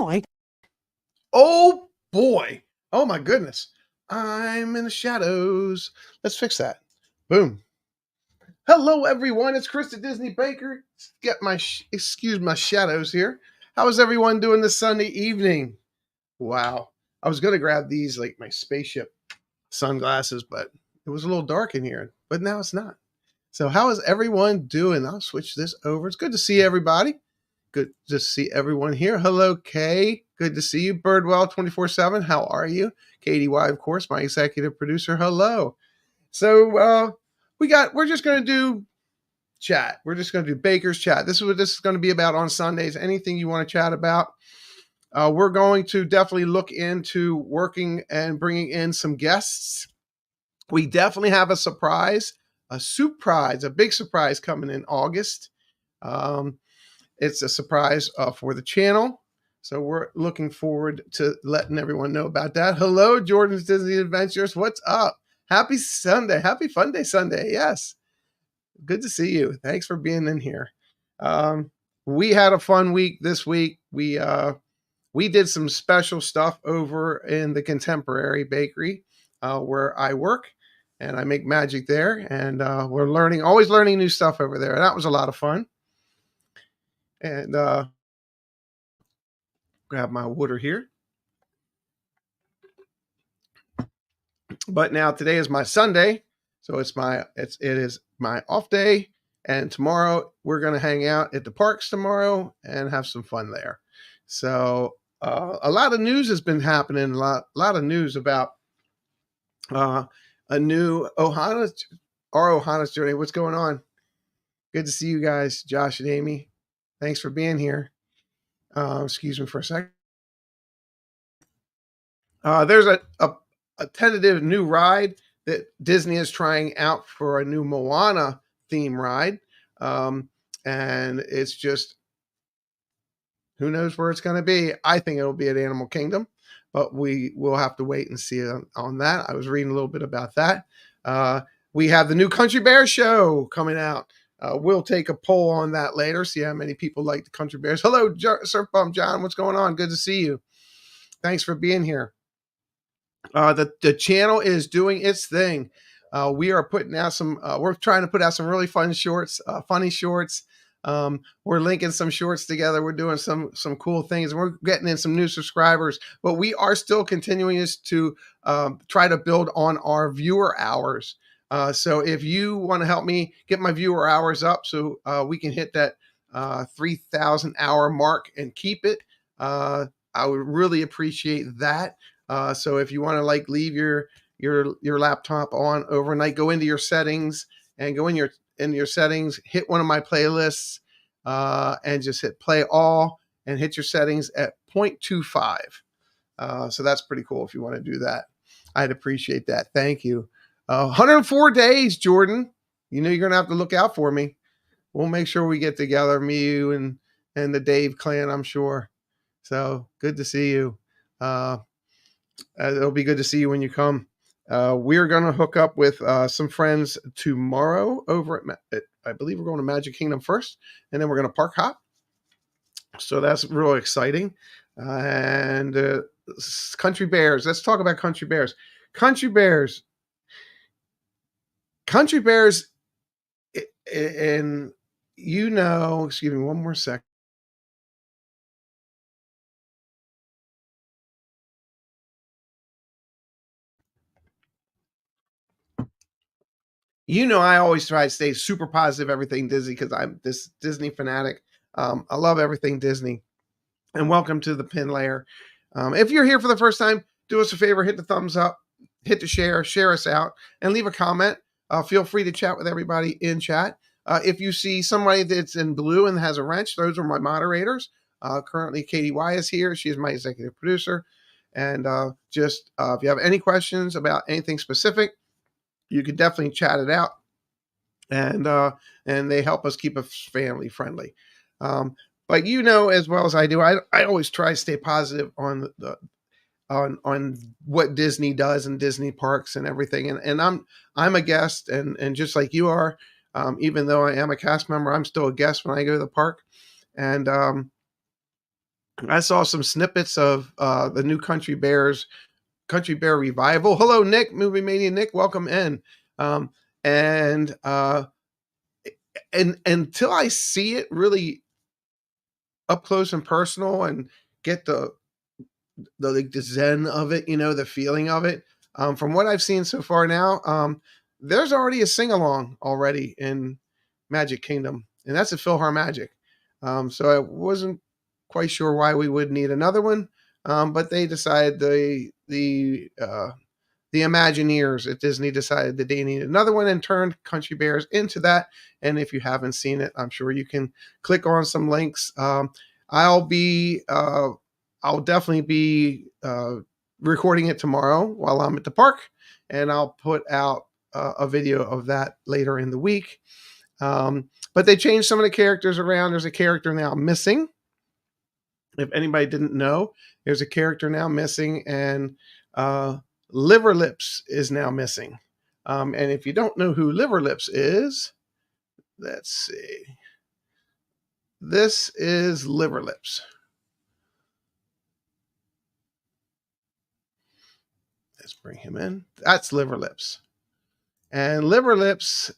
boy. Oh boy. Oh my goodness. I'm in the shadows. Let's fix that. Boom. Hello everyone. It's Chris the Disney Baker. Get my excuse my shadows here. How is everyone doing this Sunday evening? Wow. I was going to grab these like my spaceship sunglasses, but it was a little dark in here, but now it's not. So how is everyone doing? I'll switch this over. It's good to see everybody. Good to see everyone here. Just Kay. Good to see you. Birdwell 24/7. How are you? Katie Y, of course, my executive producer. Hello. So we're just gonna do chat. We're just gonna do Baker's chat. This is what this is gonna be about on Sundays. Anything you want to chat about. We're going to definitely look into working and bringing in some guests. We definitely have a surprise, a big surprise coming in August. It's a surprise for the channel. So we're looking forward to letting everyone know about that. Hello, Jordan's Disney Adventures. What's up? Happy Sunday. Happy Fun Day Sunday. Yes. Good to see you. Thanks for being in here. We had a fun week this week. We did some special stuff over in the Contemporary Bakery where I work, and I make magic there. And we're always learning new stuff over there. And that was a lot of fun. And grab my water here. But now today is my Sunday, so it is my off day, and tomorrow we're going to hang out at the parks tomorrow and have some fun there. So a lot of news has been happening. A lot of news about a new Ohana's journey. What's going on? Good to see you guys, Josh and Amy. Thanks for being here. Excuse me for a second. There's a tentative new ride that Disney is trying out for a new Moana theme ride. And it's just, who knows where it's going to be. I think it'll be at Animal Kingdom, but we will have to wait and see on that. I was reading a little bit about that. We have the new Country Bear show coming out. We'll take a poll on that later, see how many people like the Country Bears. Hello, Surf Bum John. What's going on? Good to see you. Thanks for being here. The channel is doing its thing. We are putting out we're trying to put out some really fun shorts, funny shorts. We're linking some shorts together. We're doing some cool things. We're getting in some new subscribers, but we are still continuing to try to build on our viewer hours. So if you want to help me get my viewer hours up so we can hit that 3,000 hour mark and keep it, I would really appreciate that. So if you want to leave your laptop on overnight, go into your settings and go in your settings, hit one of my playlists, and just hit play all and hit your settings at 0.25. So that's pretty cool if you want to do that. I'd appreciate that. Thank you. 104 days, Jordan. You know you're going to have to look out for me. We'll make sure we get together, me, you, and the Dave clan, I'm sure. So good to see you. It'll be good to see you when you come. We're going to hook up with some friends tomorrow over at I believe we're going to Magic Kingdom first, and then we're going to park hop. So that's real exciting. And Country Bears. Let's talk about Country Bears. Country Bears, and excuse me one more second. I always try to stay super positive, everything Disney, because I'm this Disney fanatic. I love everything Disney. And welcome to the Pin Layer. If you're here for the first time, do us a favor, hit the thumbs up, hit the share us out, and leave a comment. Feel free to chat with everybody in chat. If you see somebody that's in blue and has a wrench, those are my moderators. Currently, Katie Y is here. She is my executive producer. And if you have any questions about anything specific, you can definitely chat it out, and they help us keep us family friendly. But as well as I do, I always try to stay positive on on what Disney does and Disney parks and everything. And I'm a guest, and just like you are, even though I am a cast member, I'm still a guest when I go to the park. And I saw some snippets of the new Country Bear revival. Hello, Nick, Movie Mania Nick, welcome in. Um, and until I see it really up close and personal and get the zen of it, the feeling of it. From what I've seen so far now, there's already a sing along already in Magic Kingdom, and that's a Philhar Magic. So I wasn't quite sure why we would need another one, but they decided the Imagineers at Disney decided that they needed another one and turned Country Bears into that. And if you haven't seen it, I'm sure you can click on some links. I'll be, I'll definitely be recording it tomorrow while I'm at the park, and I'll put out a video of that later in the week. But they changed some of the characters around. There's a character now missing. If anybody didn't know, there's a character now missing, and Liver Lips is now missing. And if you don't know who Liver Lips is, let's see. This is Liver Lips. Let's bring him in. That's Liver Lips. And Liver Lips,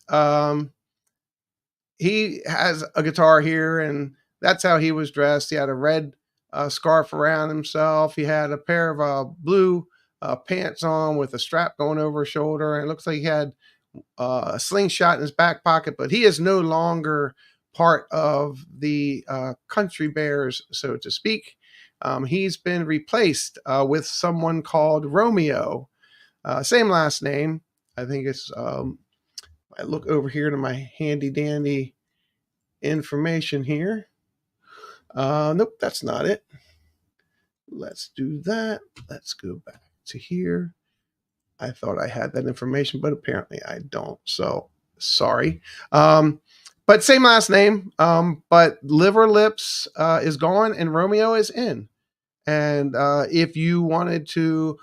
he has a guitar here, and that's how he was dressed. He had a red scarf around himself. He had a pair of blue pants on with a strap going over his shoulder, and it looks like he had a slingshot in his back pocket. But he is no longer part of the Country Bears, so to speak. He's been replaced with someone called Romeo. Same last name. I think it's. I look over here to my handy dandy information here. Nope, that's not it. Let's do that. Let's go back to here. I thought I had that information, but apparently I don't. So sorry. But same last name. But Liver Lips is gone and Romeo is in. And if you wanted to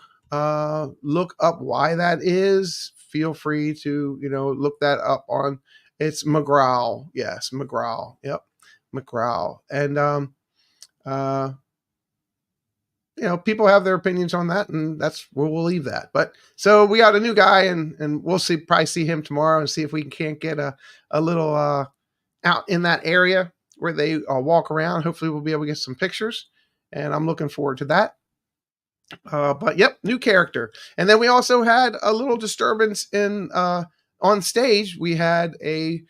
look up why that is, feel free to look that up on. It's McGraw. Yes, McGraw. Yep, McGraw. And uh, people have their opinions on that, and that's where we'll leave that. But so we got a new guy, and we'll probably see him tomorrow and see if we can't get a little out in that area where they walk around. Hopefully, we'll be able to get some pictures, and I'm looking forward to that. But yep, new character. And then we also had a little disturbance in on stage. We had a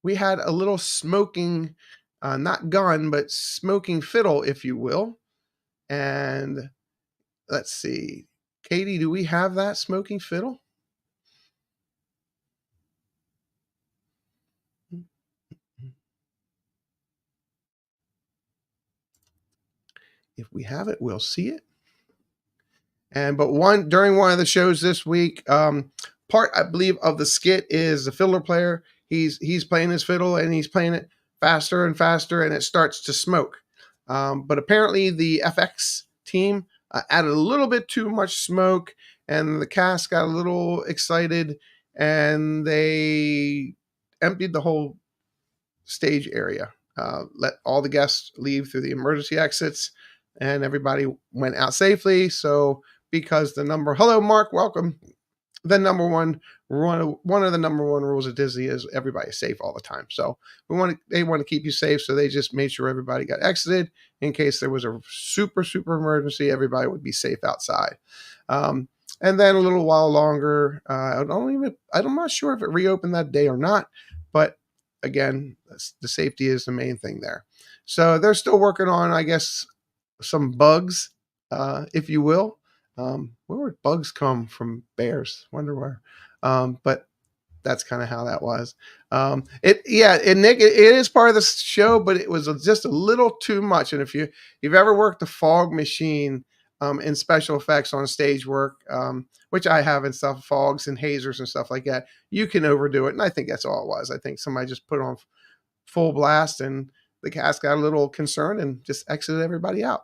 little smoking, not gun, but smoking fiddle, if you will. And let's see, Katie, do we have that smoking fiddle? If we have it, we'll see it. But during one of the shows this week, part I believe of the skit is the fiddler player. He's playing his fiddle and he's playing it faster and faster, and it starts to smoke. But apparently the FX team added a little bit too much smoke, and the cast got a little excited, and they emptied the whole stage area. Let all the guests leave through the emergency exits, and everybody went out safely. So because hello Mark, welcome. The number one one of the number one rules of Disney is everybody's safe all the time. So they want to keep you safe. So they just made sure everybody got exited in case there was a super emergency. Everybody would be safe outside. And then a little while longer, I'm not sure if it reopened that day or not, but again, the safety is the main thing there. So they're still working on, I guess, some bugs, if you will. Where would bugs come from? Bears? Wonder where. But that's kind of how that was. Nick, it is part of the show, but it was just a little too much. And if you've ever worked a fog machine in special effects on stage work, which I have and stuff, fogs and hazers and stuff like that, you can overdo it. And I think that's all it was. I think somebody just put on full blast, and the cast got a little concerned and just exited everybody out.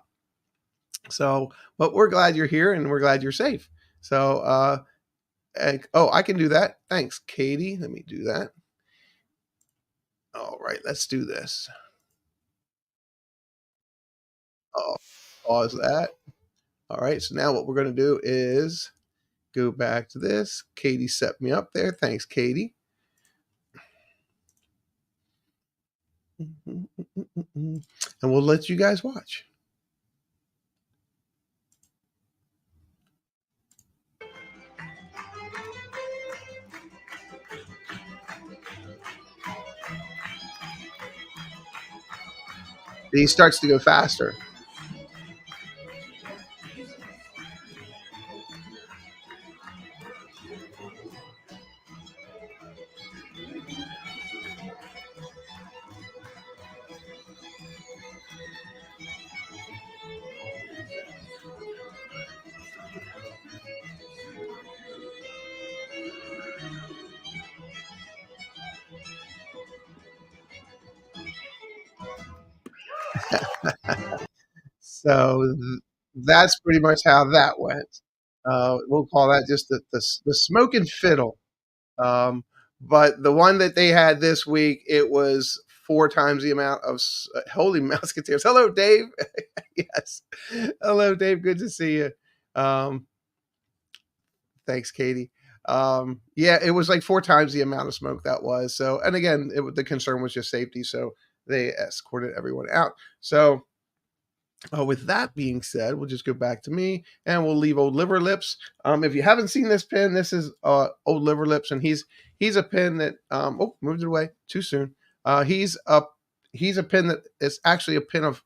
So, but we're glad you're here and we're glad you're safe. So, I can do that. Thanks, Katie. Let me do that. All right, let's do this. Oh, pause that. All right, so now what we're going to do is go back to this. Katie set me up there. Thanks, Katie. And we'll let you guys watch. He starts to go faster. So that's pretty much how that went. We'll call that just the smoking fiddle. But the one that they had this week, it was 4 times the amount of holy musketeers. Hello, Dave. Yes. Hello, Dave. Good to see you. Um, thanks, Katie. Yeah, it was like 4 times the amount of smoke that was. So, and again, the concern was just safety. So they escorted everyone out. So, with that being said, we'll just go back to me and we'll leave Old Liver Lips. If you haven't seen this pin, this is Old Liver Lips, and he's a pin that oh, moved it away too soon. He's a pin that is actually a pin of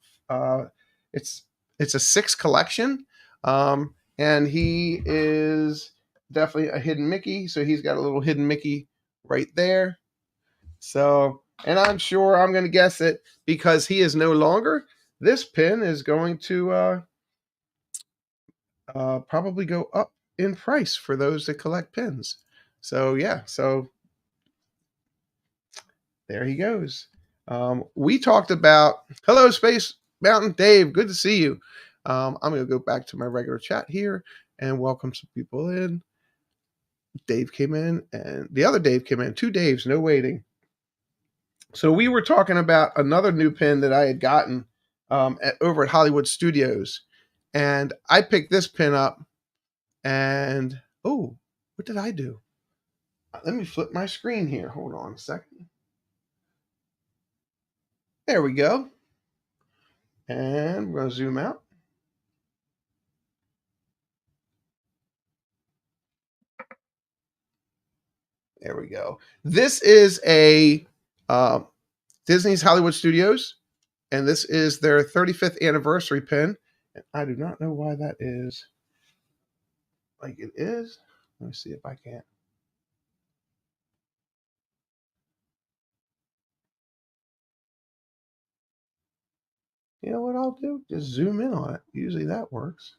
it's it's a 6 collection, and he is definitely a hidden Mickey. So he's got a little hidden Mickey right there. So, and I'm sure I'm going to guess it because he is no longer. This pin is going to probably go up in price for those that collect pins. So yeah, so there he goes. We talked about hello Space Mountain Dave. Good to see you. I'm going to go back to my regular chat here and welcome some people in. Dave came in, and the other Dave came in. 2 Daves, no waiting. So we were talking about another new pin that I had gotten over at Hollywood Studios, and I picked this pin up. And oh, what did I do? Let me flip my screen here. Hold on a second. There we go. And we're going to zoom out. There we go. This is a Disney's Hollywood Studios, and this is their 35th anniversary pin. And I do not know why that is like it is. Let me see if I can. You know what I'll do? Just zoom in on it. Usually that works.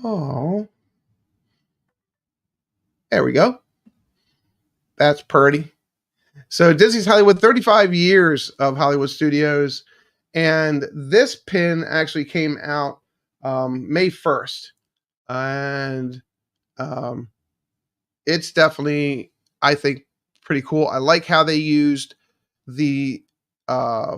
Oh, there we go. That's pretty. So Disney's Hollywood, 35 years of Hollywood Studios. And this pin actually came out May 1st. And um, it's definitely, I think, pretty cool. I like how they used the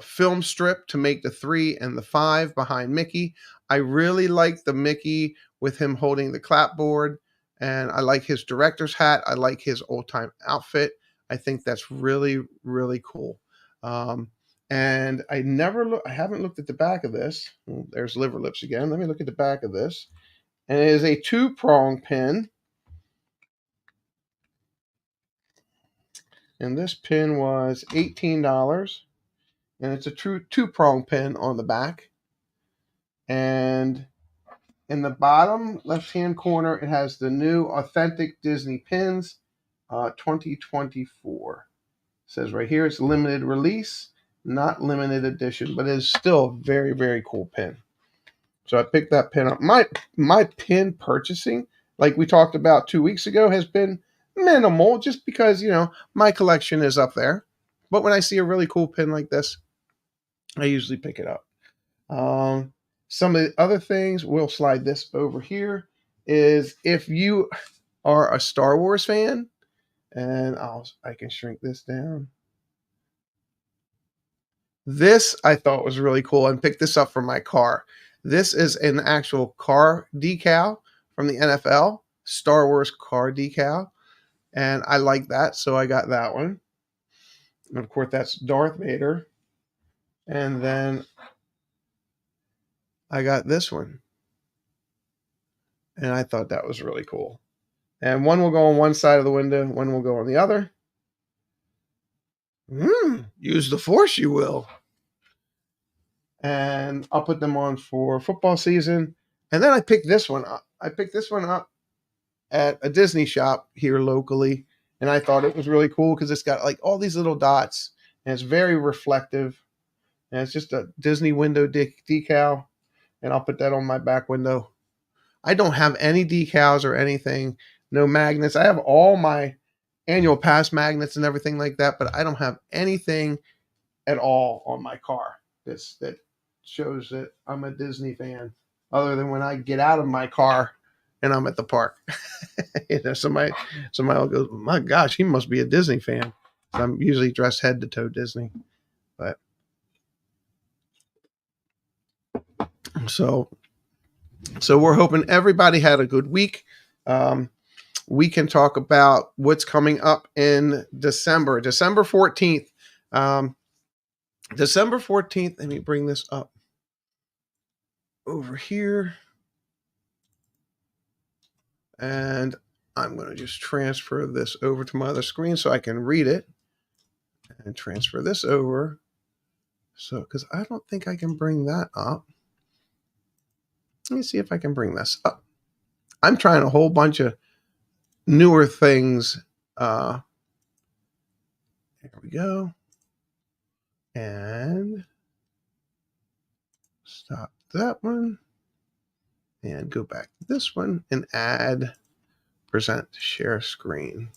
film strip to make the 3 and the 5 behind Mickey. I really like the Mickey with him holding the clapboard, and I like his director's hat. I like his old time outfit. I think that's really, really cool. Um, and I haven't looked at the back of this. Oh, there's Liver Lips again. Let me look at the back of this. And it is a 2-prong pin. And this pin was $18. And it's a true 2-prong pin on the back. And in the bottom left-hand corner, it has the new authentic Disney pins 2024. It says right here it's limited release, not limited edition, but it is still a very, very cool pin. So I picked that pin up. My pin purchasing, like we talked about 2 weeks ago, has been minimal just because, my collection is up there. But when I see a really cool pin like this, I usually pick it up. Some of the other things, we'll slide this over here, is if you are a Star Wars fan, And I can shrink this down. This I thought was really cool and picked this up for my car. This is an actual car decal from the NFL, Star Wars car decal, and I like that, so I got that one. And of course, that's Darth Vader. And then I got this one, and I thought that was really cool. And one will go on one side of the window, one will go on the other. Use the force, you will. And I'll put them on for football season. And then I picked this one up. I picked this one up at a Disney shop here locally, and I thought it was really cool because it's got like all these little dots, and it's very reflective, and it's just a Disney window decal, and I'll put that on my back window. I don't have any decals or anything, no magnets. I have all my annual pass magnets and everything like that, but I don't have anything at all on my car that shows that I'm a Disney fan, other than when I get out of my car and I'm at the park. Somebody will go, my gosh, he must be a Disney fan. So I'm usually dressed head to toe Disney, but so we're hoping everybody had a good week. We can talk about what's coming up in December 14th. December 14th, let me bring this up over here. And I'm going to just transfer this over to my other screen so I can read it and transfer this over. So, because I don't think I can bring that up. Let me see if I can bring this up. I'm trying a whole bunch of newer things. Here we go. And stop that one. And go back to this one and add present share screen.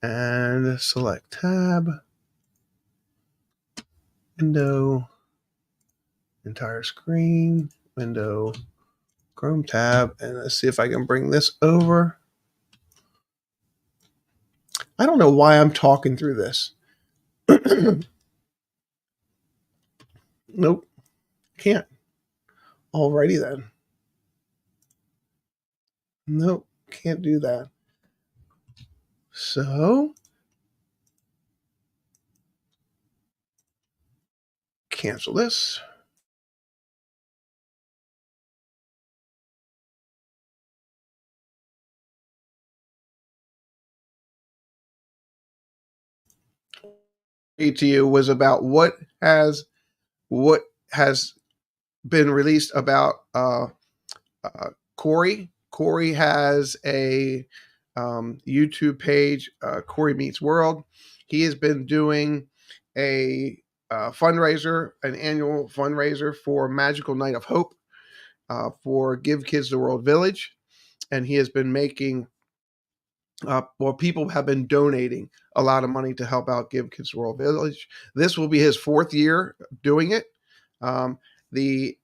And select tab. Window. Entire screen. Window. Chrome tab. And let's see if I can bring this over. I don't know why I'm talking through this. Nope. Can't. Alrighty then. Nope. Can't do that. So cancel this. To you was about what has been released about Corey. Corey has a YouTube page, Corey Meets World. He has been doing a fundraiser, an annual fundraiser for Magical Night of Hope for Give Kids the World Village. And he has been making, people have been donating a lot of money to help out Give Kids the World Village. This will be his 4th year doing it. The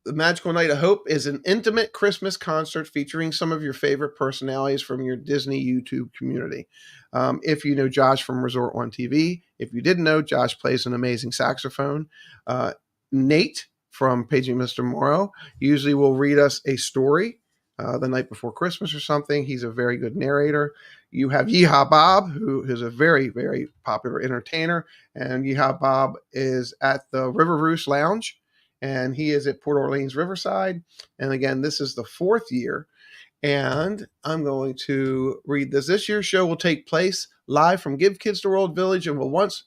Magical Night of Hope is an intimate Christmas concert featuring some of your favorite personalities from your Disney YouTube community. If you know Josh from Resort One TV, if you didn't know, Josh plays an amazing saxophone. Nate from Paging Mr. Morrow usually will read us a story the night before Christmas or something. He's a very good narrator. You have Yeehaw Bob, who is a very, very popular entertainer. And Yeehaw Bob is at the River Roost Lounge, and he is at Port Orleans Riverside. And again, this is the 4th year. And I'm going to read this. This year's show will take place live from Give Kids the World Village and will once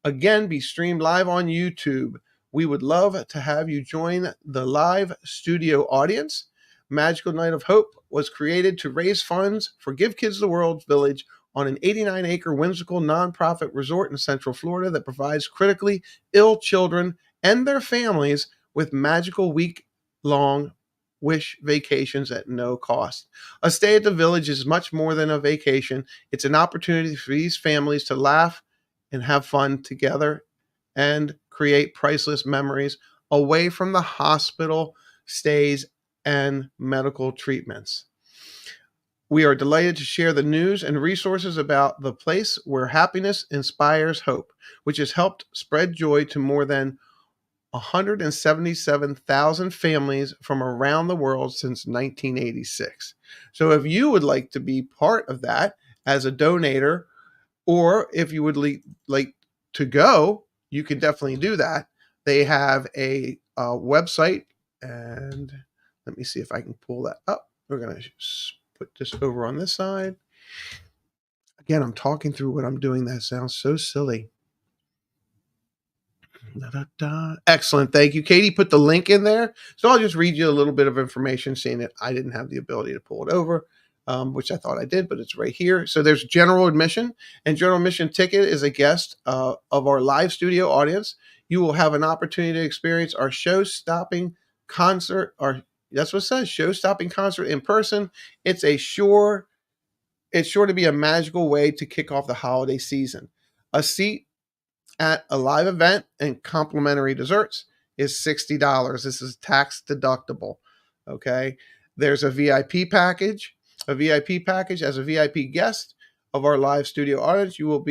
again be streamed live on YouTube. We would love to have you join the live studio audience. Magical Night of Hope was created to raise funds for Give Kids the World Village on an 89-acre whimsical nonprofit resort in Central Florida that provides critically ill children and their families with magical week-long wish vacations at no cost. A stay at the village is much more than a vacation. It's an opportunity for these families to laugh and have fun together and create priceless memories away from the hospital stays and medical treatments. We are delighted to share the news and resources about the place where happiness inspires hope, which has helped spread joy to more than 177,000 families from around the world since 1986. So if you would like to be part of that as a donator, or if you would like to go, you can definitely do that. They have a website, and let me see if I can pull that up. We're going to put this over on this side. Again, I'm talking through what I'm doing. That sounds so silly. Da, da, da. Excellent. Thank you. Katie put the link in there. So I'll just read you a little bit of information, seeing that I didn't have the ability to pull it over, which I thought I did, but it's right here. So there's general admission, and general admission ticket is a guest of our live studio audience. You will have an opportunity to experience our show-stopping concert. That's what it says, show-stopping concert in person. It's sure to be a magical way to kick off the holiday season. A seat at a live event and complimentary desserts is $60. This is tax deductible. Okay. There's a VIP package. A VIP package as a VIP guest of our live studio audience, you will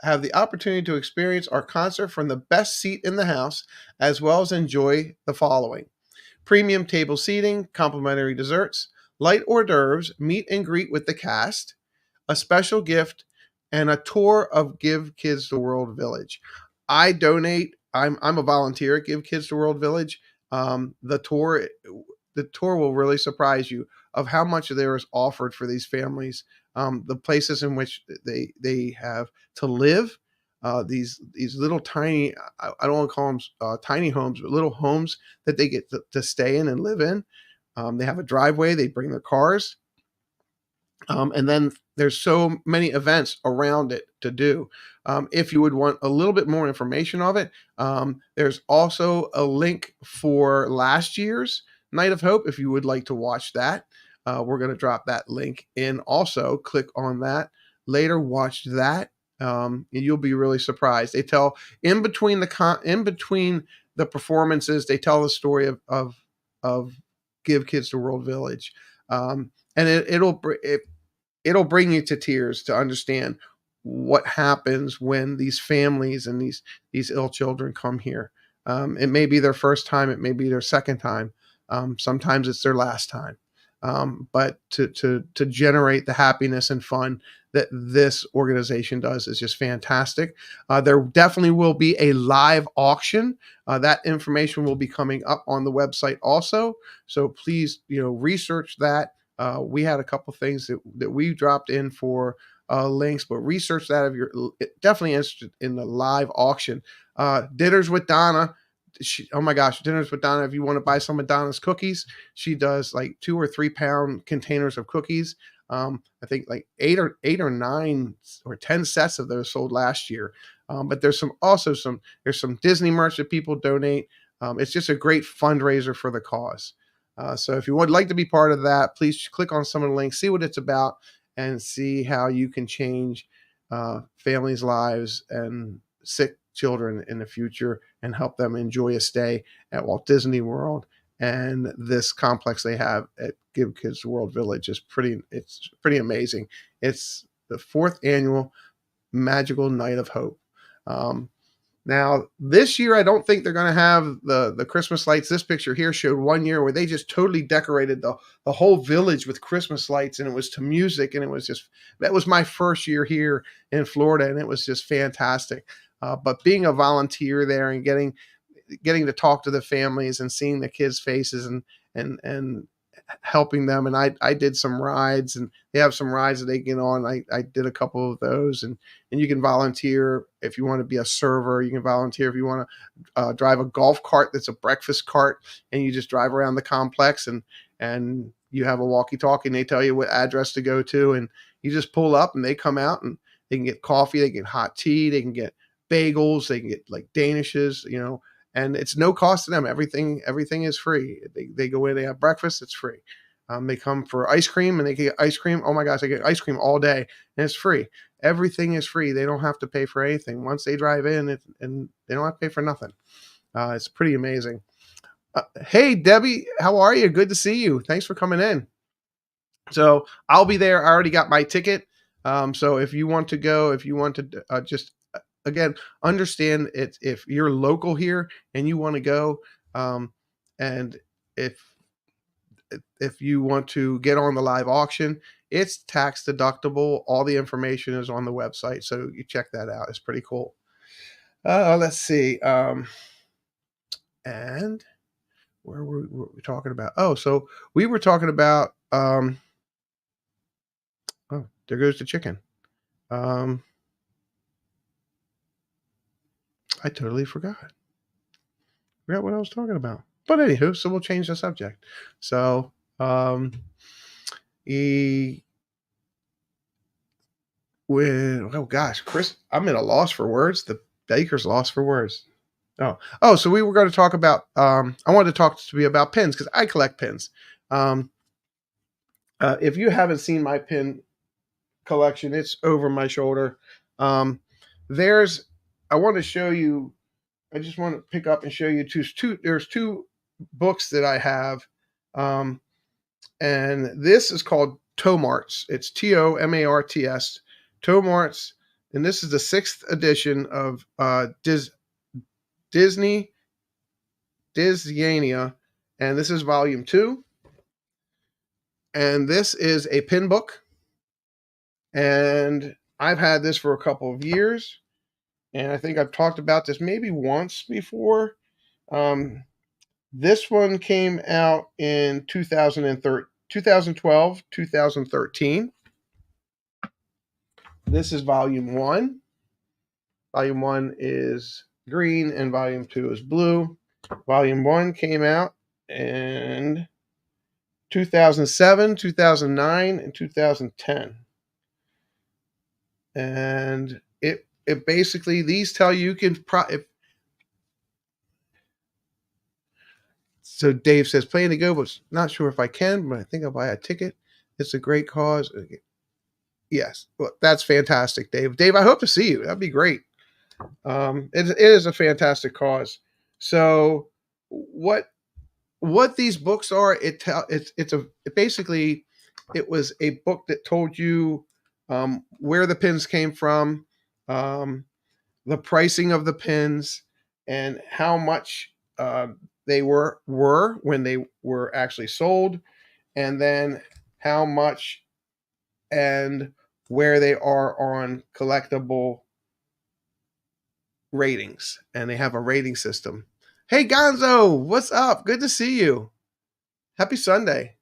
have the opportunity to experience our concert from the best seat in the house, as well as enjoy the following: premium table seating, complimentary desserts, light hors d'oeuvres, meet and greet with the cast, a special gift, and a tour of Give Kids the World Village. I donate. I'm a volunteer at Give Kids the World Village. The tour will really surprise you of how much there is offered for these families. The places in which they have to live. These little tiny, I don't want to call them tiny homes, but little homes that they get to stay in and live in. They have a driveway. They bring their cars. And then there's so many events around it to do. If you would want a little bit more information of it, there's also a link for last year's Night of Hope if you would like to watch that. We're going to drop that link in also. Click on that later, watch that. And you'll be really surprised. They tell in between the performances, they tell the story of Give Kids the World Village. And it'll bring you to tears to understand what happens when these families and these ill children come here. It may be their first time, it may be their second time. Sometimes it's their last time. But to generate the happiness and fun that this organization does is just fantastic. There definitely will be a live auction. That information will be coming up on the website also. So please, research that. We had a couple things that we dropped in for links, but research that if you're definitely interested in the live auction. Dinners with Donna. Oh my gosh, Dinners with Donna. If you want to buy some of Donna's cookies, she does like 2 or 3 pound containers of cookies. I think like 8 or 9 or 10 sets of those sold last year. But there's some Disney merch that people donate. It's just a great fundraiser for the cause. So if you would like to be part of that, please click on some of the links, see what it's about, and see how you can change families' lives and sick children in the future and help them enjoy a stay at Walt Disney World. And this complex they have at Give Kids the World Village is it's pretty amazing. It's the 4th annual Magical Night of Hope. Now, this year, I don't think they're going to have the Christmas lights. This picture here showed one year where they just totally decorated the whole village with Christmas lights, and it was to music, and that was my first year here in Florida, and it was just fantastic. But being a volunteer there and getting to talk to the families and seeing the kids' faces and helping them. And I did some rides, and they have some rides that they get on. I did a couple of those, and you can volunteer if you want to be a server. You can volunteer if you want to drive a golf cart that's a breakfast cart, and you just drive around the complex, and you have a walkie-talkie, and they tell you what address to go to, and you just pull up, and they come out, and they can get coffee, they can get hot tea, they can get bagels, they can get like Danishes, and it's no cost to them. Everything is free. They go in, they have breakfast, it's free. They come for ice cream, and they get ice cream. Oh my gosh, they get ice cream all day, and it's free. Everything is free. They don't have to pay for anything. Once they drive in, and they don't have to pay for nothing. It's pretty amazing. Hey, Debbie, how are you? Good to see you. Thanks for coming in. So I'll be there. I already got my ticket. So if you want to go, if you want to just again understand it, if you're local here and you want to go, and if you want to get on the live auction, it's tax deductible. All the information is on the website, so you check that out. It's pretty cool. Let's see. And where were we talking about? Oh, so we were talking about. Oh, there goes the chicken. I totally forgot. Forgot what I was talking about. But anywho, so we'll change the subject. So, he when oh gosh, Chris, I'm at a loss for words. The baker's lost for words. So we were going to talk about. I wanted to talk to you about pins because I collect pins. Um, if you haven't seen my pin collection, it's over my shoulder. There's. I want to show you. I just want to pick up and show you two. There's two books that I have, and this is called Tomarts. It's Tomarts. Tomarts, and this is the 6th edition of Disney Disneyania, and this is volume 2. And this is a pin book, and I've had this for a couple of years, and I think I've talked about this maybe once before. This one came out in 2012, 2013. This is volume 1. Volume 1 is green and volume 2 is blue. Volume 1 came out in 2007, 2009, and 2010. And it basically, these tell you can so Dave says, plan to go, but not sure if I can, but I think I'll buy a ticket. It's a great cause. Yes. Well, that's fantastic, Dave. Dave, I hope to see you. That'd be great. It is a fantastic cause. So what these books are, it basically it was a book that told you where the pins came from, the pricing of the pins, and how much they were when they were actually sold, and then how much and where they are on collectible ratings. And they have a rating system. Hey Gonzo, what's up? Good to see you. Happy Sunday.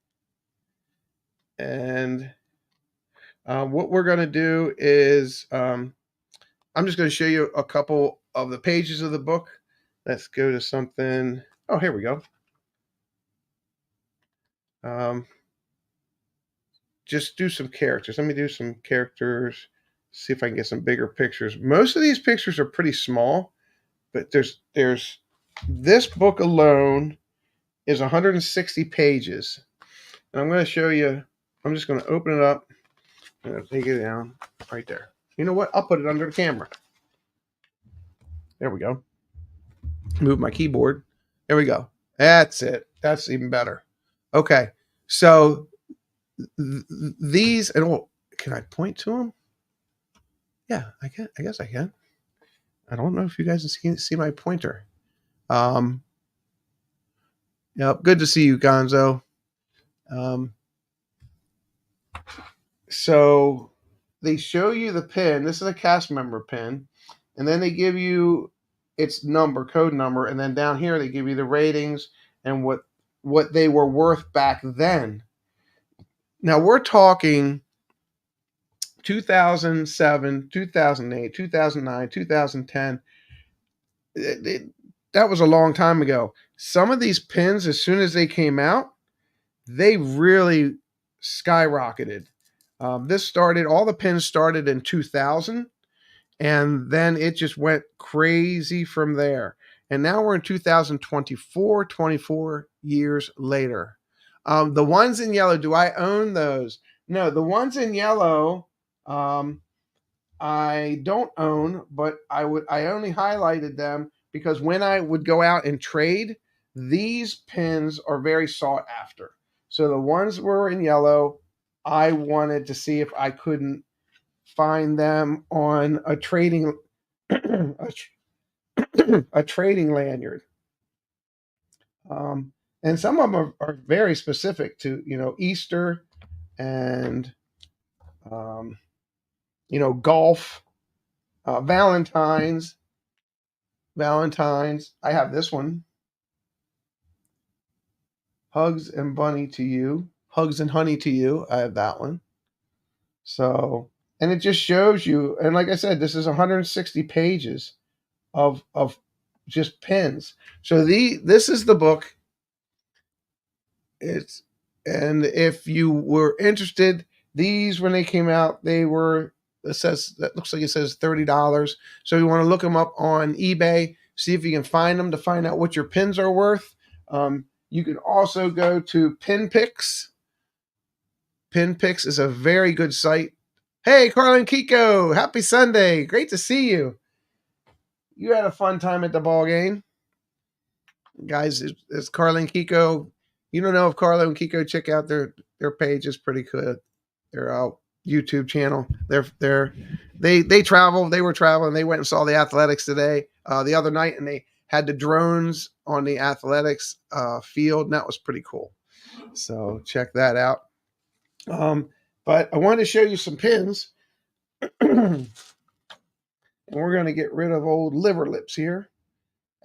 And what we're going to do is I'm just going to show you a couple of the pages of the book. Let's go to something. Oh, here we go. Just do some characters. Let me do some characters. See if I can get some bigger pictures. Most of these pictures are pretty small, but there's this book alone is 160 pages. And I'm going to show you. I'm just going to open it up. I'm going to take it down right there. You know what? I'll put it under the camera. There we go. Move my keyboard. There we go. That's it. That's even better. Okay. So these, and can I point to them? Yeah, I can. I guess I can. I don't know if you guys can see my pointer. Yep. Good to see you, Gonzo. So they show you the pin. This is a cast member pin, and then they give you its code number, and then down here they give you the ratings and what they were worth back then. Now we're talking 2007, 2008, 2009, 2010. That was a long time ago. Some of these pins, as soon as they came out, they really skyrocketed. All the pins started in 2000, and then it just went crazy from there. And now we're in 2024, 24 years later. The ones in yellow, do I own those? No, the ones in yellow, I don't own, but I only highlighted them because when I would go out and trade, these pins are very sought after. So the ones were in yellow, I wanted to see if I couldn't find them on a trading a, a trading lanyard. Um, and some of them are very specific to Easter and um, golf, Valentine's. I have this one. Hugs and bunny to you. Hugs and honey to you. I have that one. So, and it just shows you. And like I said, this is 160 pages of just pins. So this is the book. It's and if you were interested, these when they came out, they were that looks like it says $30. So you want to look them up on eBay, see if you can find them to find out what your pins are worth. You can also go to PinPix. PinPix is a very good site. Hey, Carlin Kiko, happy Sunday! Great to see you. You had a fun time at the ball game, guys. It's Carlin Kiko. You don't know if Carlo and Kiko, check out their page. Is pretty good. Their YouTube channel. They travel. They were traveling. They went and saw the athletics today, the other night, and they had the drones on the athletics field, and that was pretty cool. So check that out. But I wanted to show you some pins, and we're going to get rid of old Liver Lips here.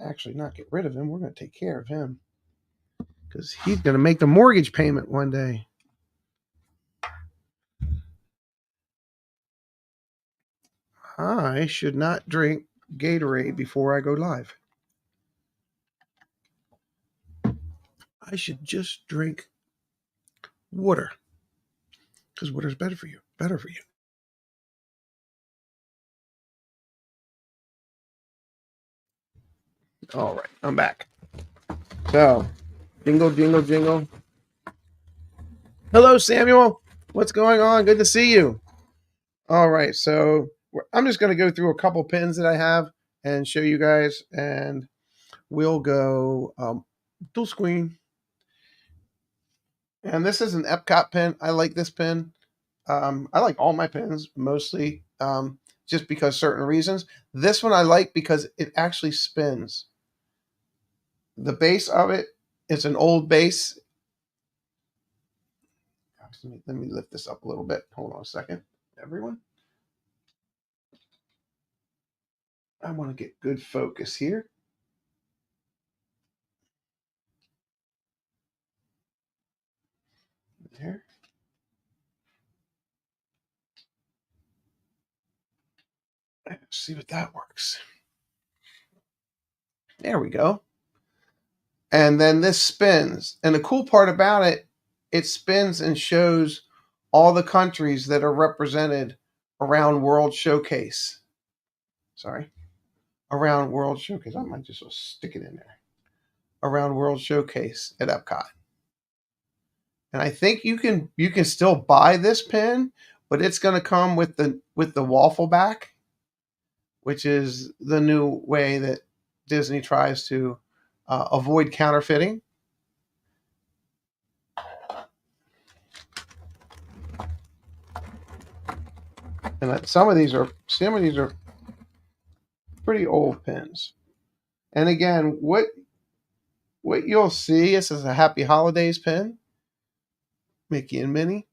Actually, not get rid of him. We're going to take care of him because he's going to make the mortgage payment one day. I should not drink Gatorade before I go live. I should just drink water because water's better for you. Better for you. All right, I'm back. So, jingle, jingle, jingle. Hello, Samuel. What's going on? Good to see you. All right, so I'm just going to go through a couple pins that I have and show you guys, and we'll go dual screen. And this is an Epcot pin. I like this pin. I like all my pins mostly just because certain reasons. This one I like because it actually spins. The base of it is an old base. Let me lift this up a little bit. Hold on a second, everyone. I want to get good focus here. There. Let's see what that works. There we go. And then this spins. And the cool part about it, it spins and shows all the countries that are represented around World Showcase. Sorry. Around World Showcase. I might just stick it in there. Around World Showcase at Epcot. And I think you can still buy this pin, but it's going to come with the waffle back, which is the new way that Disney tries to avoid counterfeiting. And some of these are pretty old pins. And again, what you'll see, this is a Happy Holidays pin, Mickey and Minnie.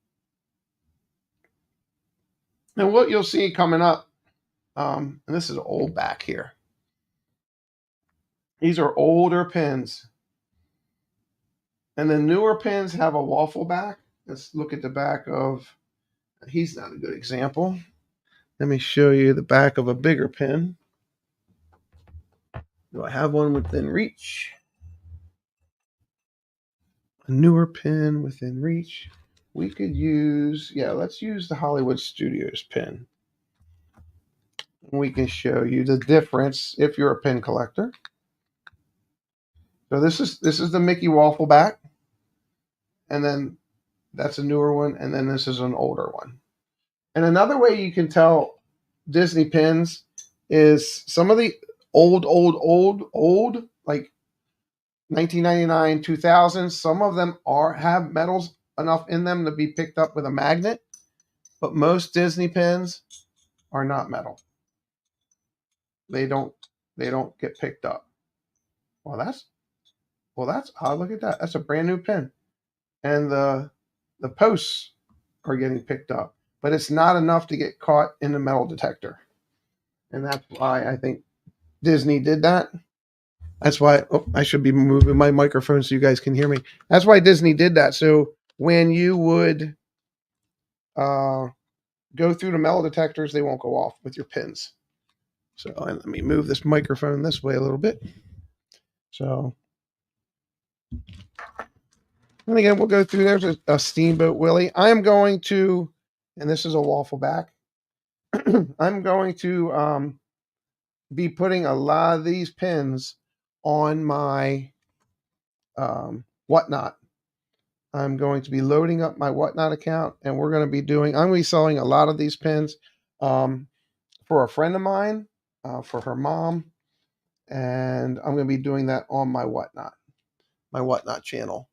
And what you'll see coming up, and this is old back here. These are older pins. And the newer pins have a waffle back. Let's look at the back of, he's not a good example. Let me show you the back of a bigger pin. Do I have one within reach? A newer pin within reach. We could use, let's use the Hollywood Studios pin. We can show you the difference if you're a pin collector. So this is the Mickey waffle back. And then that's a newer one. And then this is an older one. And another way you can tell Disney pins is some of the old, like 1999, 2000. Some of them have medals enough in them to be picked up with a magnet, but most Disney pins are not metal. They don't get picked up. Well, that's odd. Look at that. That's a brand new pin, and the posts are getting picked up, but it's not enough to get caught in the metal detector, and that's why I think Disney did that. That's why I should be moving my microphone so you guys can hear me. That's why Disney did that. So when you would go through the metal detectors, they won't go off with your pins. So let me move this microphone this way a little bit. So, and again, we'll go through. There's a Steamboat Willie. I'm going to, and this is a waffle back. I'm going to be putting a lot of these pins on my Whatnot. I'm going to be loading up my Whatnot account, and we're going to be doing. I'm going to be selling a lot of these pins for a friend of mine, for her mom, and I'm going to be doing that on my Whatnot channel,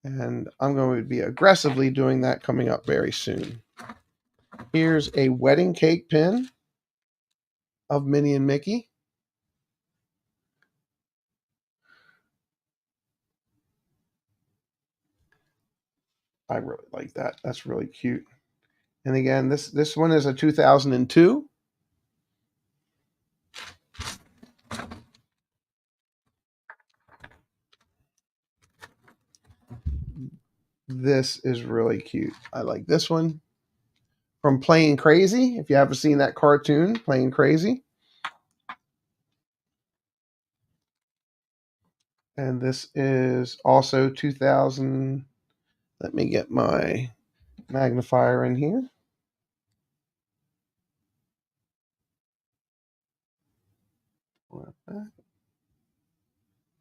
and I'm going to be aggressively doing that coming up very soon. Here's a wedding cake pin of Minnie and Mickey. I really like that. That's really cute. And again, this one is a 2002. This is really cute. I like this one. From Playing Crazy, if you haven't seen that cartoon, Playing Crazy. And this is also 2000. Let me get my magnifier in here.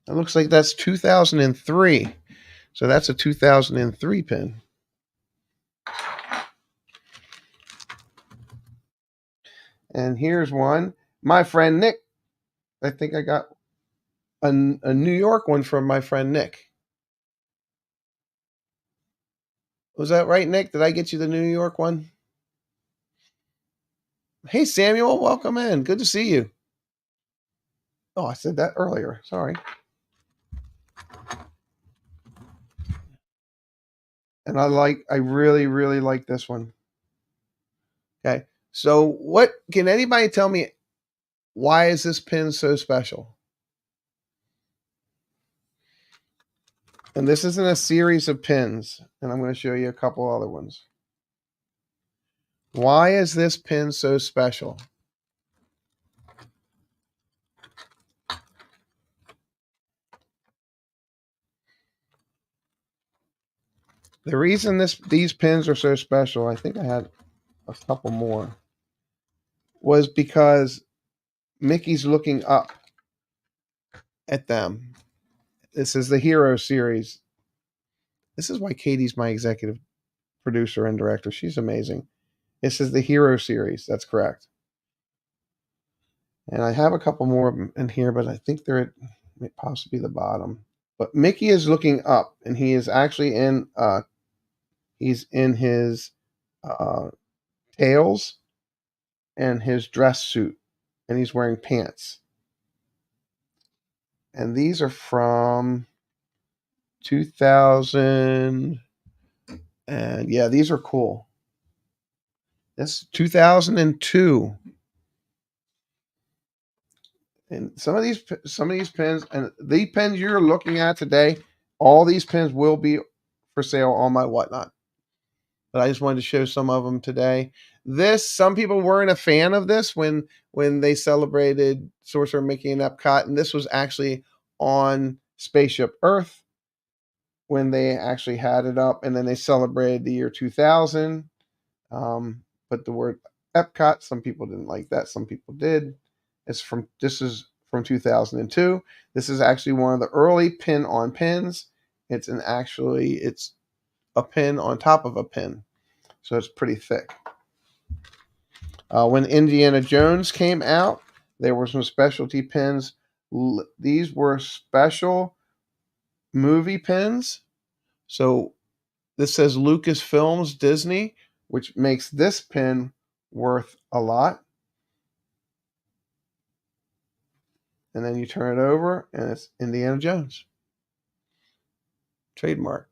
It looks like that's 2003. So that's a 2003 pin. And here's one. My friend Nick. I think I got a New York one from my friend Nick. Was that right, Nick? Did I get you the New York one? Hey, Samuel, welcome in. Good to see you. Oh, I said that earlier. Sorry. And I really, really like this one. Okay. So what can anybody tell me, why is this pin so special? And this isn't a series of pins, and I'm going to show you a couple other ones. Why is this pin so special? The reason these pins are so special, I think I had a couple more, was because Mickey's looking up at them. This is the Hero series. This is why Katie's my executive producer and director. She's amazing. This is the Hero series. That's correct. And I have a couple more in here, but I think they're at possibly the bottom. But Mickey is looking up, and he is actually he's in his tails and his dress suit, and he's wearing pants. And these are from 2000, and yeah, these are cool. That's 2002. And some of these pins, and the pins you're looking at today, all these pins will be for sale on my Whatnot. But I just wanted to show some of them today. Some people weren't a fan of this when they celebrated Sorcerer Mickey and Epcot, and this was actually on Spaceship Earth when they actually had it up, and then they celebrated the year 2000. But the word Epcot, some people didn't like that, some people did. This is from 2002. This is actually one of the early pin on pins. It's a pin on top of a pin, so it's pretty thick. When Indiana Jones came out, there were some specialty pins. These were special movie pins. So This says Lucasfilms Disney, which makes this pin worth a lot. And then you turn it over, and it's Indiana Jones. Trademark.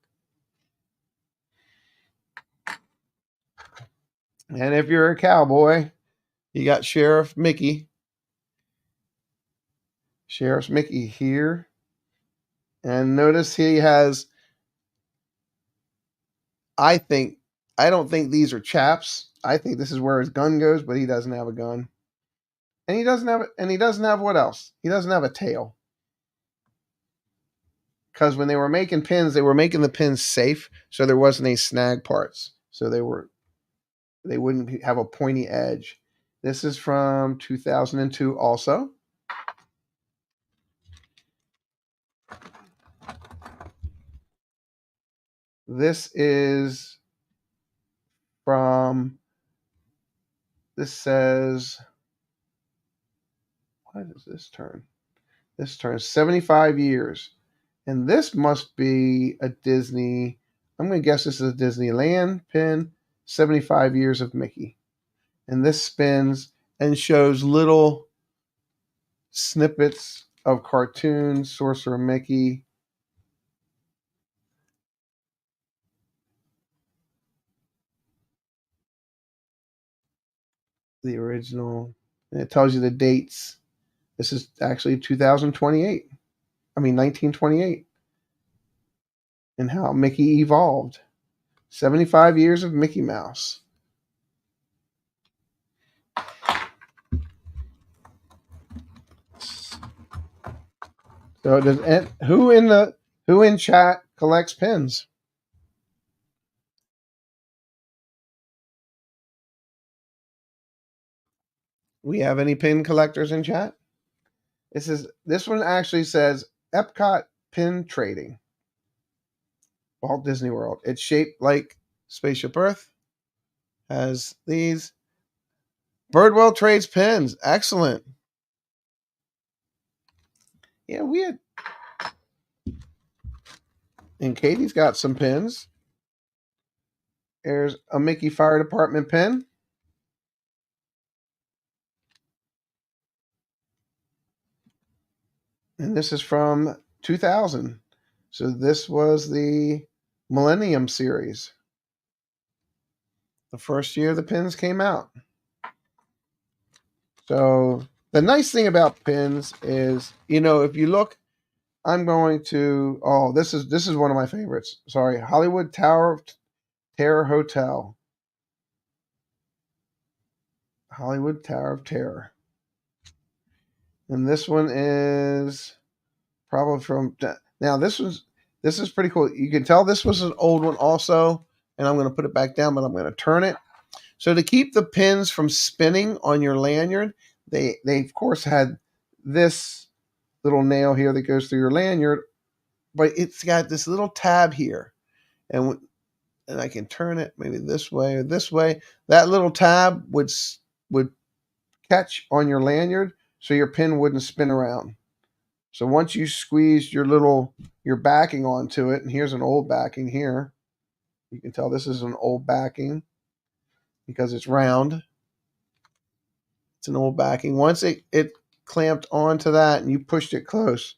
And if you're a cowboy, you got Sheriff Mickey. Sheriff Mickey here. And notice he has, I don't think these are chaps. I think this is where his gun goes, but he doesn't have a gun. And he doesn't have what else? He doesn't have a tail. Because when they were making pins, they were making the pins safe, so there wasn't any snag parts. So they wouldn't have a pointy edge. This is from 2002 also. This is from, this says, why does this turn? This turns 75 years. And this must be a Disney, I'm going to guess this is a Disneyland pin, 75 years of Mickey. And this spins and shows little snippets of cartoons, Sorcerer Mickey. The original. And it tells you the dates. This is actually 2028. 1928. And how Mickey evolved. 75 years of Mickey Mouse. So who in chat collects pins? We have any pin collectors in chat? This one actually says Epcot Pin Trading. Walt Disney World. It's shaped like Spaceship Earth. Has these. Birdwell trades pins. Excellent. Yeah, we had. And Katie's got some pins. There's a Mickey Fire Department pin. And this is from 2000. So this was the Millennium Series. The first year the pins came out. So the nice thing about pins is, if you look, I'm going to, this is one of my favorites. Sorry, Hollywood Tower of Terror Hotel. Hollywood Tower of Terror. And this one is probably from, now this is pretty cool. You can tell this was an old one also, and I'm going to put it back down, but I'm going to turn it. So to keep the pins from spinning on your lanyard, they of course had this little nail here that goes through your lanyard, but it's got this little tab here, and I can turn it maybe this way or this way. That little tab would catch on your lanyard, so your pin wouldn't spin around. So once you squeeze your backing onto it, and here's an old backing here. You can tell this is an old backing because it's round. It's an old backing. Once it clamped onto that and you pushed it close,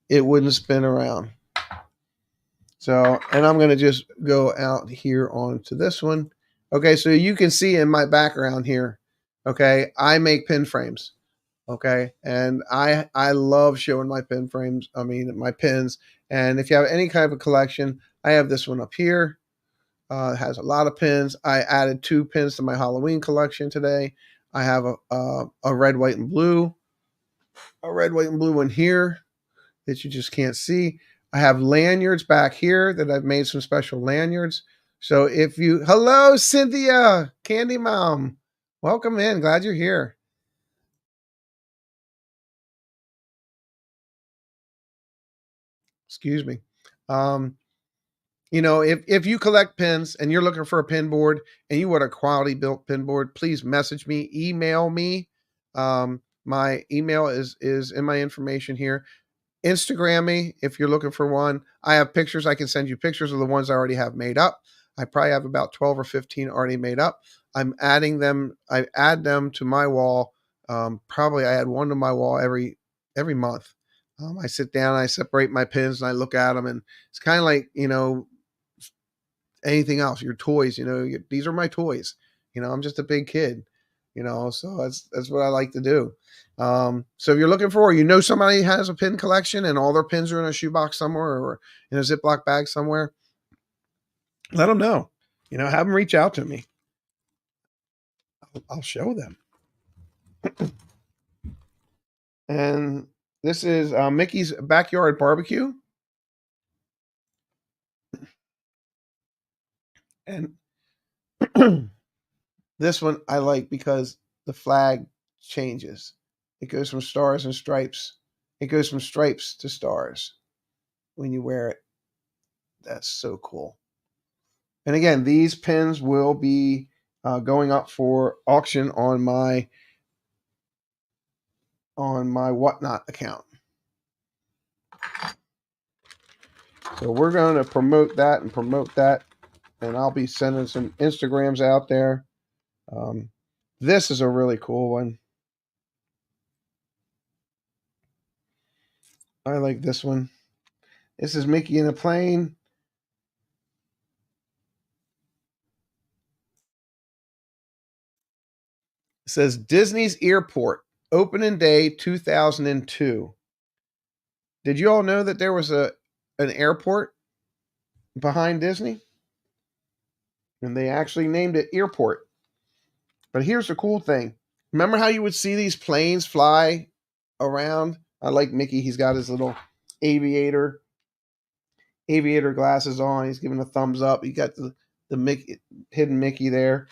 it wouldn't spin around. So, and I'm going to just go out here onto this one. Okay, so you can see in my background here, okay, I make pin frames. Okay, and I love showing my pin frames. My pins. And if you have any kind of a collection, I have this one up here. It has a lot of pins. I added 2 pins to my Halloween collection today. I have a red, white, and blue. A red, white, and blue one here that you just can't see. I have lanyards back here that I've made some special lanyards. So hello, Cynthia, Candy Mom. Welcome in. Glad you're here. Excuse me. If you collect pins and you're looking for a pin board and you want a quality built pin board, please message me, email me. My email is in my information here. Instagram me if you're looking for one. I have pictures. I can send you pictures of the ones I already have made up. I probably have about 12 or 15 already made up. I'm adding them. I add them to my wall. Probably I add one to my wall every month. I sit down, I separate my pins, and I look at them, and it's kind of like anything else. Your toys, these are my toys. I'm just a big kid. So that's what I like to do. So if you're looking for, somebody has a pin collection and all their pins are in a shoebox somewhere or in a Ziploc bag somewhere, let them know. Have them reach out to me. I'll show them. And this is Mickey's Backyard Barbecue. And this one I like because the flag changes. It goes from stars and stripes. It goes from stripes to stars when you wear it. That's so cool. And again, these pins will be going up for auction on my Whatnot account. So we're going to promote that, and I'll be sending some Instagrams out there. This is a really cool one. I like this one. This is Mickey in a plane. It says Disney's Airport, opening day 2002. Did you all know that there was an airport behind Disney? And they actually named it Airport. But here's the cool thing. Remember how you would see these planes fly around? I like Mickey. He's got his little aviator glasses on. He's giving a thumbs up. You got the Mickey, hidden Mickey there.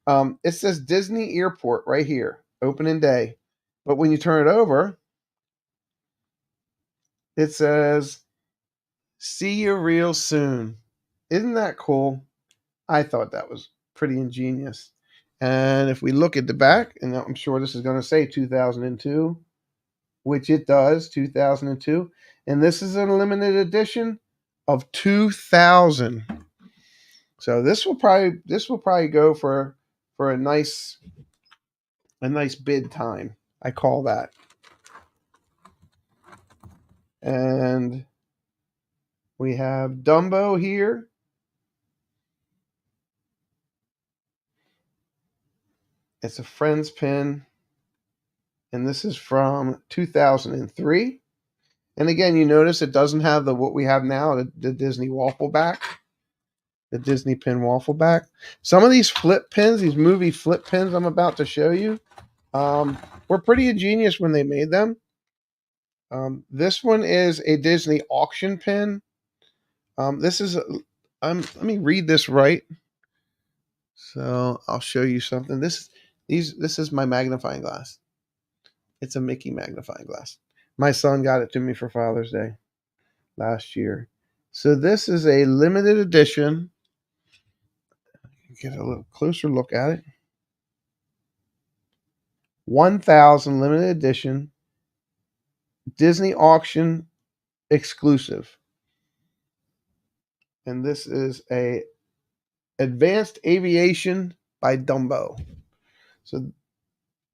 It says Disney Airport right here, opening day. But when you turn it over, it says, "See you real soon." Isn't that cool? I thought that was pretty ingenious. And if we look at the back, and I'm sure this is going to say 2002, which it does, 2002. And this is a limited edition of 2000. So this will probably go for a nice bid time. I call that. And we have Dumbo here. It's a Friends pin. And this is from 2003. And again, you notice it doesn't have what we have now, the Disney waffle back, the Disney pin waffle back. Some of these flip pins, these movie flip pins I'm about to show you, were pretty ingenious when they made them. This one is a Disney auction pin. This is, let me read this right. So I'll show you something. This is my magnifying glass. It's a Mickey magnifying glass. My son got it to me for Father's Day last year. So this is a limited edition. Get a little closer look at it. 1,000 limited edition Disney auction exclusive. And this is a Advanced Aviation by Dumbo. So,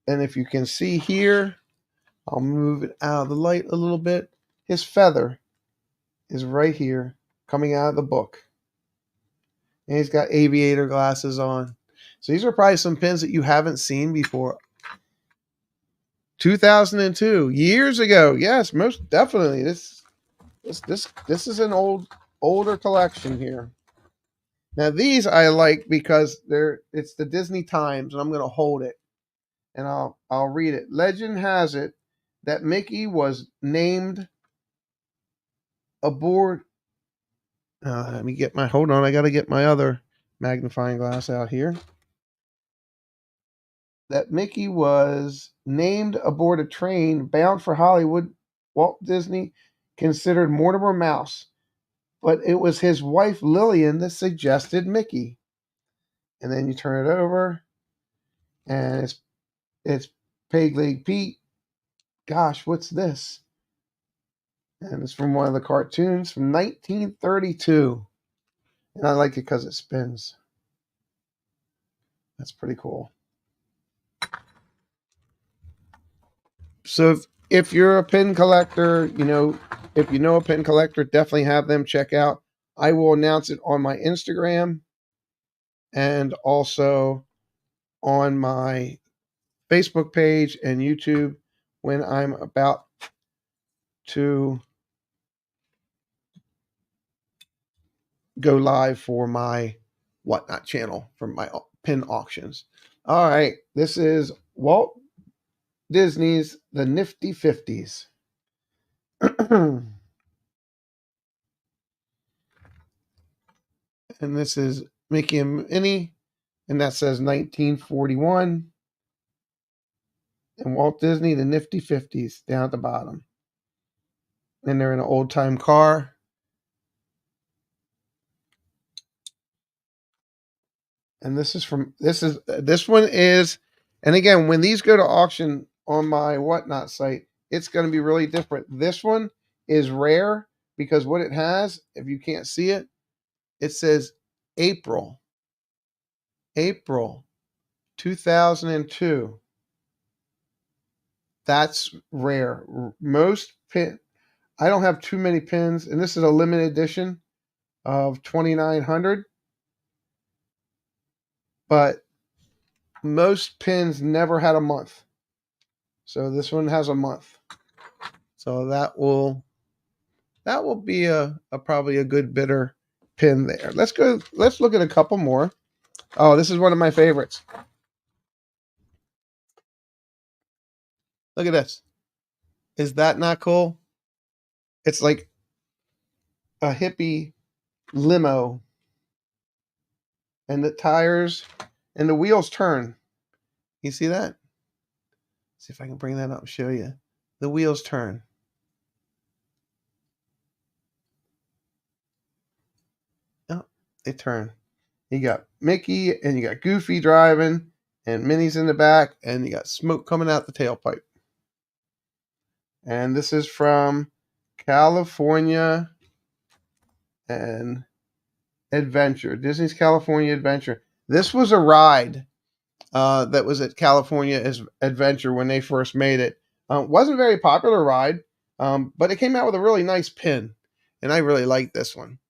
and if you can see here, I'll move it out of the light a little bit. His feather is right here coming out of the book. And he's got aviator glasses on. So these are probably some pins that you haven't seen before. 2002, years ago. Yes, most definitely. This is an older collection here. Now these I like because it's the Disney Times, and I'm going to hold it and I'll read it. Legend has it that Mickey was named aboard. Let me get hold on. I got to get my other magnifying glass out here. That Mickey was named aboard a train bound for Hollywood. Walt Disney considered Mortimer Mouse, but it was his wife Lillian that suggested Mickey. And then you turn it over, and it's Peg Leg Pete. Gosh, what's this? And it's from one of the cartoons from 1932. And I like it because it spins. That's pretty cool. So if you're a pin collector, if you know a pin collector, definitely have them check out. I will announce it on my Instagram and also on my Facebook page and YouTube when I'm about to go live for my Whatnot channel for my pin auctions. All right, this is Walt Disney's The Nifty 50s. And this is Mickey and Minnie, and that says 1941. And Walt Disney, The Nifty 50s, down at the bottom. And they're in an old time car. And this one is, and again, when these go to auction on my Whatnot site, it's going to be really different. This one is rare because what it has, if you can't see it, it says April 2002. That's rare. Most pin, I don't have too many pins, and this is a limited edition of 2,900. But most pins never had a month. So this one has a month. So that will be a probably a good bidder pin there. Let's look at a couple more. Oh, this is one of my favorites. Look at this. Is that not cool? It's like a hippie limo. And the tires and the wheels turn. You see that? See if I can bring that up and show you. The wheels turn. Oh, they turn. You got Mickey and you got Goofy driving and Minnie's in the back and you got smoke coming out the tailpipe. And this is from California and Adventure. Disney's California Adventure. This was a ride that was at California Adventure when they first made it. Wasn't a very popular ride, but it came out with a really nice pin. And I really like this one.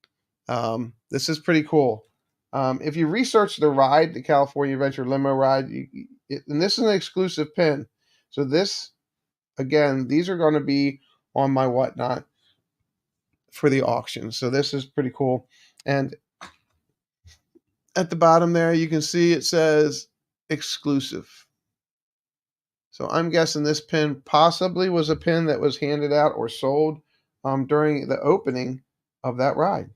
This is pretty cool. If you research the ride, the California Adventure Limo ride, and this is an exclusive pin. So this, again, these are going to be on my Whatnot for the auction. So this is pretty cool. And at the bottom there, you can see it says exclusive. So I'm guessing this pin possibly was a pin that was handed out or sold during the opening of that ride.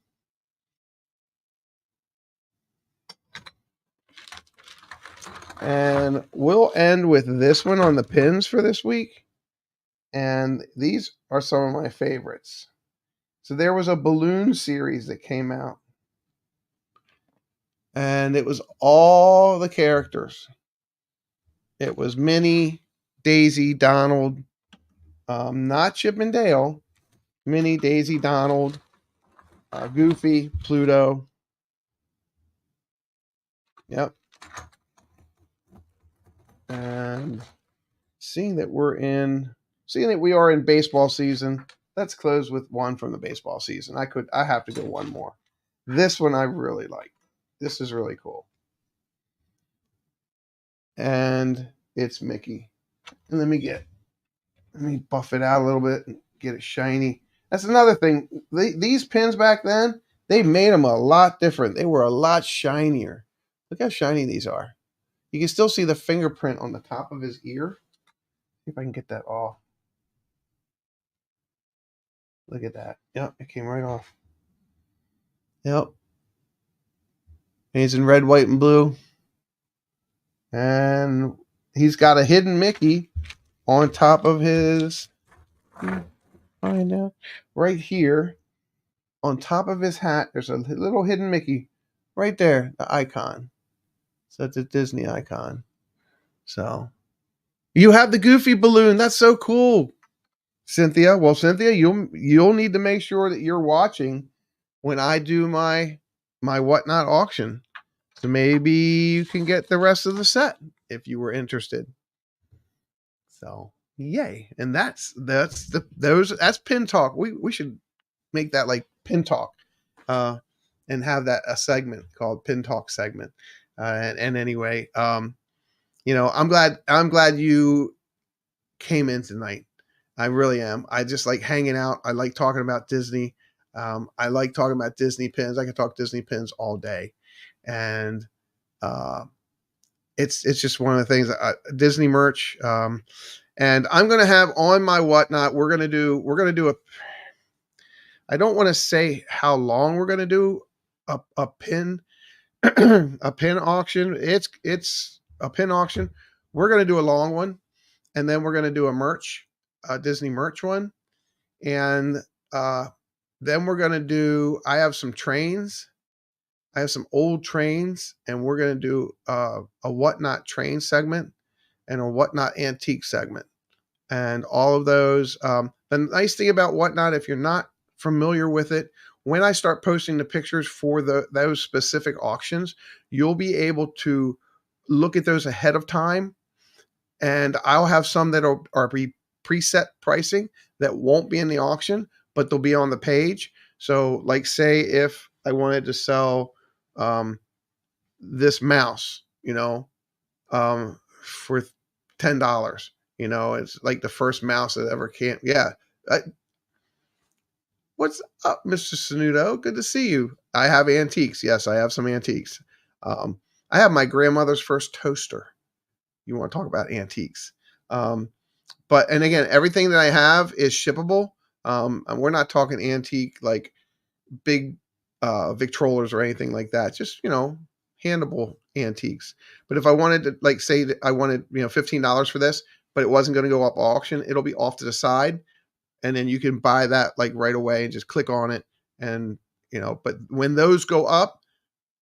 And we'll end with this one on the pins for this week. And these are some of my favorites. So there was a balloon series that came out. And it was all the characters. It was Minnie, Daisy, Donald, not Chip and Dale. Minnie, Daisy, Donald, Goofy, Pluto. Yep. And seeing that we are in baseball season, let's close with one from the baseball season. I have to go one more. This one I really like. This is really cool. And it's Mickey. And let me buff it out a little bit and get it shiny. That's another thing. These pins back then, they made them a lot different. They were a lot shinier. Look how shiny these are. You can still see the fingerprint on the top of his ear. See if I can get that off. Look at that. Yep, it came right off. Yep. And he's in red, white, and blue. And he's got a hidden Mickey on top of his, find out, right here. On top of his hat, there's a little hidden Mickey right there, the icon. So it's a Disney icon. So you have the Goofy balloon. That's so cool. Cynthia. Well, Cynthia, you'll need to make sure that you're watching when I do my whatnot auction. So maybe you can get the rest of the set if you were interested. So yay. And that's pin talk. We should make that like pin talk. And have that a segment called pin talk segment. And anyway, I'm glad you came in tonight. I really am. I just like hanging out. I like talking about Disney. I like talking about Disney pins. I can talk Disney pins all day, and uh, it's just one of the things. Disney merch, and I'm gonna have on my whatnot. We're gonna do a. I don't want to say how long we're gonna do a pin a pin auction. It's a pin auction. We're gonna do a long one, and then we're gonna do a Disney merch one, and uh, then we're gonna do. I have some trains. I have some old trains, and we're gonna do a whatnot train segment and a whatnot antique segment, and all of those. The nice thing about whatnot, if you're not familiar with it, when I start posting the pictures for those specific auctions, you'll be able to look at those ahead of time, and I'll have some that are preset pricing that won't be in the auction, but they'll be on the page. So, like, say if I wanted to sell this mouse, for $10, it's like the first mouse that ever came. Yeah. I, what's up, Mr. Sanudo? Good to see you. I have antiques. Yes, I have some antiques. Um, I have my grandmother's first toaster. You want to talk about antiques? And again, everything that I have is shippable. And we're not talking antique like big Victrolas or anything like that. Just handable antiques. But if I wanted to, like, say that I wanted $15 for this, but it wasn't going to go up auction, it'll be off to the side, and then you can buy that like right away and just click on it. And but when those go up,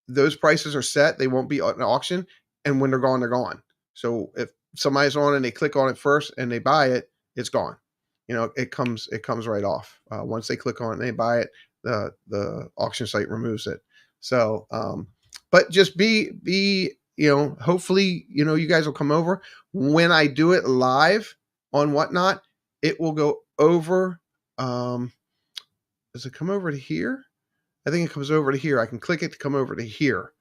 those prices are set. They won't be on auction, and when they're gone, they're gone. So if somebody's on and they click on it first and they buy it, it's gone. It comes right off. Once they click on it and they buy it, the auction site removes it. So, but just be hopefully you guys will come over when I do it live on whatnot. It will go over. Does it come over to here? I think it comes over to here. I can click it to come over to here,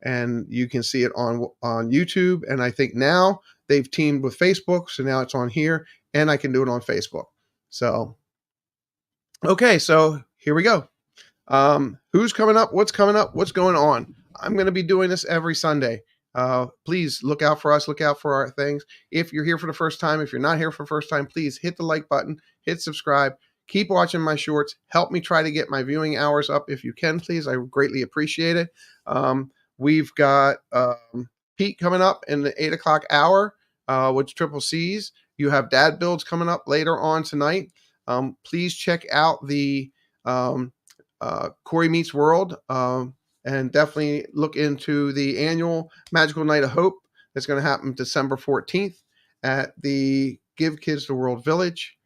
and you can see it on YouTube. And I think now they've teamed with Facebook, so now it's on here, and I can do it on Facebook. So, okay, so here we go. Who's coming up? What's coming up? What's going on? I'm going to be doing this every Sunday. Please look out for us. Look out for our things. If you're here for the first time, if you're not here for the first time, please hit the like button, hit subscribe. Keep watching my shorts. Help me try to get my viewing hours up if you can, please. I greatly appreciate it. We've got Pete coming up in the 8 o'clock hour with Triple C's. You have dad builds coming up later on tonight. Please check out the Corey Meets World, and definitely look into the annual Magical Night of Hope that's going to happen December 14th at the Give Kids the World Village.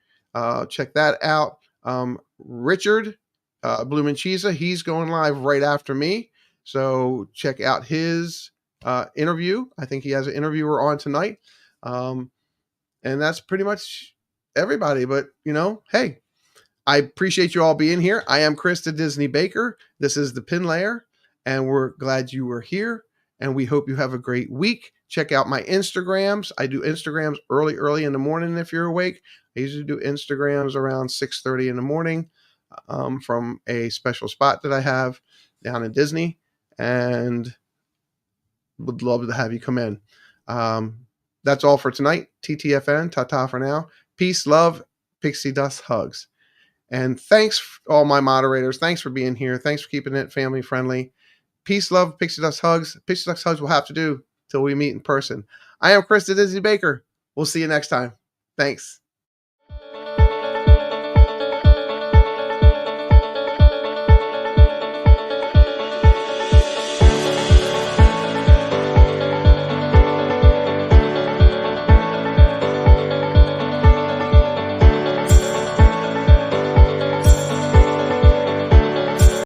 Check that out. Richard Blumenchiesa, he's going live right after me, so check out his interview. I think he has an interviewer on tonight, and that's pretty much everybody. But hey, I appreciate you all being here. I am Chris the Disney Baker. This is the Pin Layer, and we're glad you were here, and we hope you have a great week. Check out my Instagrams. I do Instagrams early in the morning if you're awake. I usually do Instagrams around 6:30 in the morning from a special spot that I have down in Disney, and would love to have you come in. That's all for tonight. TTFN, ta-ta for now. Peace, love, pixie dust, hugs. And thanks, all my moderators. Thanks for being here. Thanks for keeping it family friendly. Peace, love, pixie dust hugs. Pixie dust hugs will have to do till we meet in person. I am Chris the Disney Baker. We'll see you next time. Thanks.